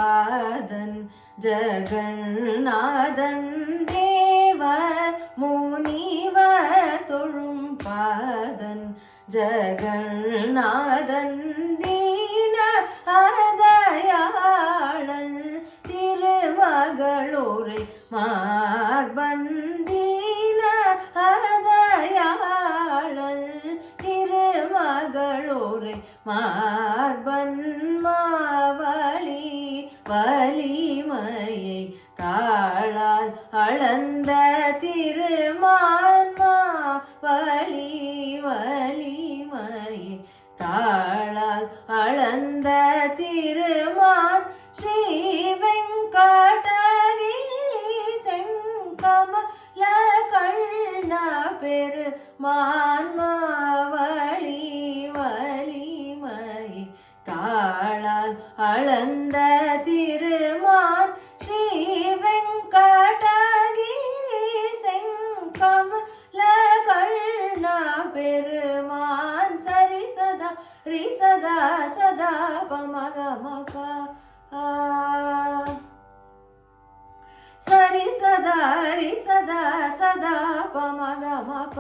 பாதன் ஜெகநாதன் தேவர் முனிவர் தொழும் பாதன் ஜெகநாதன் தீன அதயாளன் திருமகளூரை மார்பன் தீன அதயாளன் திருமகளூரை மார்பன் மாவழி வலிமையை தாளால் அளந்த திருமான் மாவழி வலிமையை தாளால் அளந்த திருமான் ஸ்ரீ வெங்கடகிரி செங்கமல கண்ண பெருமான் மாவழி வலிமையை தாளால் அளந்த திருமான் ஸ்ரீ வெங்கடகிரி செங்கமல கண்ண பெருமான் சரி சதா ரி சதா சதா பமகமப சரி சதா ரி சதா சதா பமகமப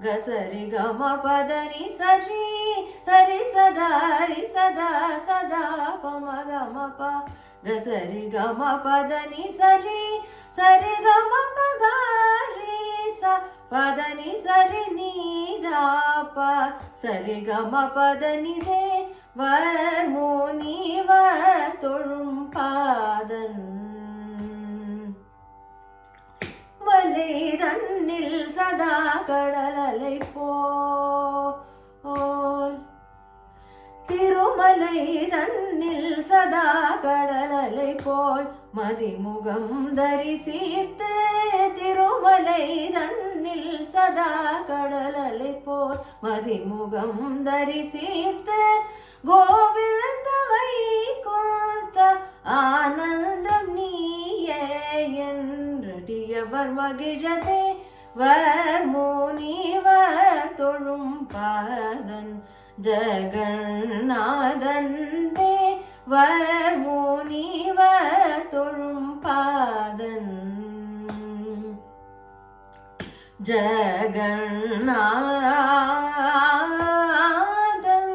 கசரி கம பதனி சரி சரி சதா ரி சதா சதா பமகமப கசரி கம பதனி சரி சரி கம பகரி ச பதனி சரி நீதாப சரி கம பதனி ரே வர் முனிவர் தொழும் பாதன் மலை தன்னில் சதா கடலலை போல் திருமலை தன்னில் சதா கடலலை போல் மதிமுகம் தரிசீர்த்து திருமலை தன்னில் சதா கடலலை போல் மதிமுகம் தரிசீர்த்து கோவிந்த வைகுந்த ஆனந்தம் நீயே என்றடியவர் மகிழதே வர் முனிவர் தொழும் பாதன் ஜெகநாதன் தேவர் முனிவர் தொழும் பாதன் ஜெகநாதன்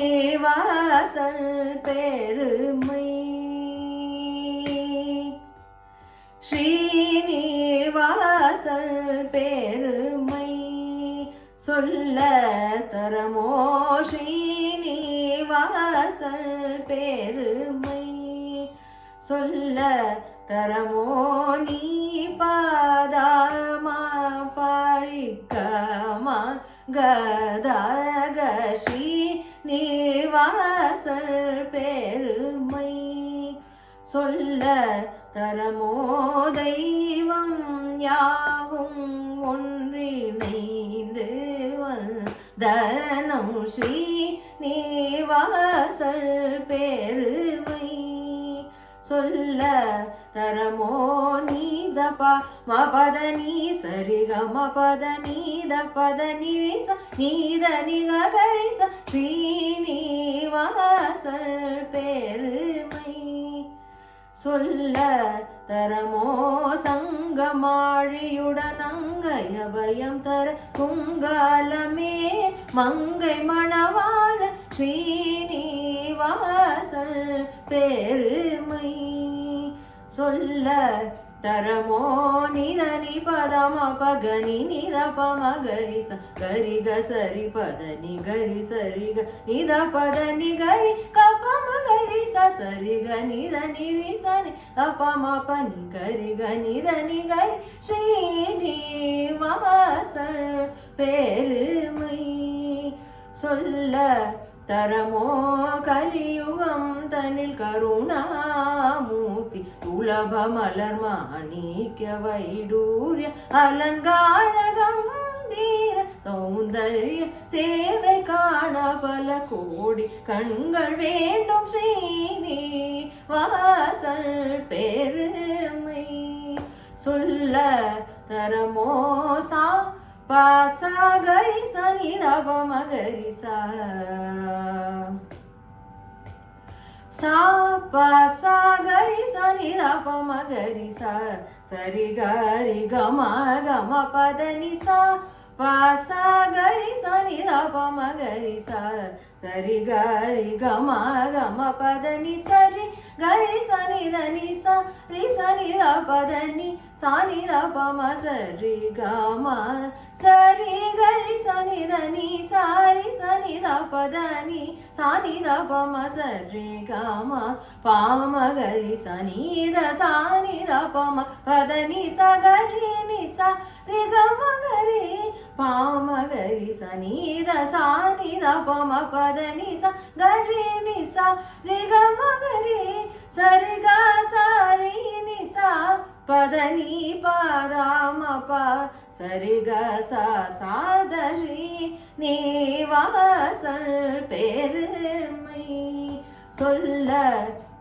ஸ்ரீனிவாசன் பெருமை ஸ்ரீனிவாசன் பெருமை சொல்ல தரமோ ஸ்ரீனிவாசன் பெருமை சொல்ல தரமோ நீ பாதாமா பழிக்கமா கதக ஸ்ரீனிவாசன் பெருமை சொல்ல தரமோ தெய்வம் யாவும் ஒன்றிணைந்து வந்தனம் ஸ்ரீனிவாசன் பெருமை சொல்ல தரமோ நீதப மபத நீ சரிக மபத நீத பத நிரிச நீத நிகரிச ஸ்ரீனிவாசன் பெருமை சொல்ல தரமோ சங்கமாழியுடன் அங்கயபயம் தர குங்காலமே மங்கை மணவாள ஸ்ரீனிவாசன் பெருமை சொல்ல தரமோ நிதனி பதம பகனி நித பமகரி ச கரி க சரி பத நிகரி சரி க நித பத நிகரி கபம கரி ச சரி க நித நிரி சரி கபம பனி கரி க நித நிகரி ஸ்ரீனிவாசன் பெருமை சொல்ல தரமோ கலியுகம் தனில் கருணாமூர்த்தி துலப மலர் மாணிக்க வைடூரிய அலங்கார கம்பீர சௌந்தர்ய சேவை காண பல கோடி கண்கள் வேண்டும் ஸ்ரீனிவாசன் பெருமை சொல்ல தரமோ சா பாசா கரி சனி தப மகரி சா சா பாசா கரி சனி தப மகரி சா சரி கரி கம கம பதனி சா பாசா கரி சனி தப மகரி சா சரி கரி கம கம பதனி சரி கரி சனி தனி சா ரி சனி பதனி சானி தப ம சரி கம சரி கரி சனி தனி சாரி சனி பதனி சானி தப ம சரி கம பாம கரி சனி த சானி தப ம பதனி ச கரி நி சா ரி கம கரி பாம கரி சனி த சானி தப ம பதனி ச கரி நி சா ரி கம கரி சரி க சரி நி சா பதனி பதாம ப சரி க சா சாதரி நீவாசல் பெருமை சொல்ல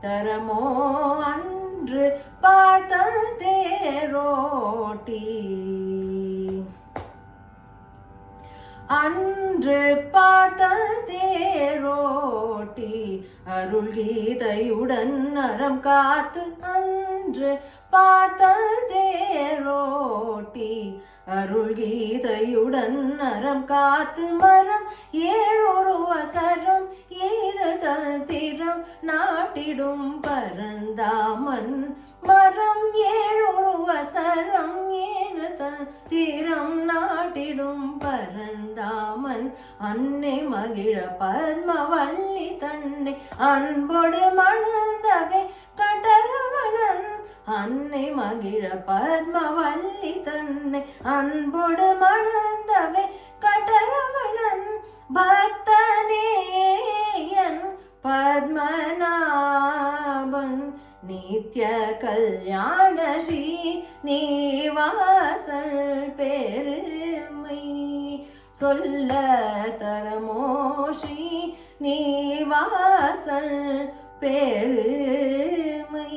தரமோ அன்று பார்த்தல் தேரோட்டி அன்று பார்த்தல் தேரோட்டி அருள் கீதையுடன் அறம் காத்து அன்று பார்த்தல் தேரோட்டி அருள் கீதையுடன் அறம் காத்து மரம் ஏழொரு வசரம் ஏது திறம் நாட்டிடும் பரந்தாமன் மரம் ஏழொரு வசரம் ஏது திறம் நாட்டிடும் பரந்தாமன் அன்னை மகிழ பத்மவல்லி தன்னை அன்போடு மணந்தவை கடரவணன் அன்னை மகிழ பத்மவல்லி தன்னை அன்போடு மணந்தவை கடரவணன் பக்தனேயன் பத்மநாபன் நித்ய கல்யாண ஸ்ரீ நீவாசல் பெருமை சொல்ல தரமோ ஸ்ரீ நீவாசல் பெருமை.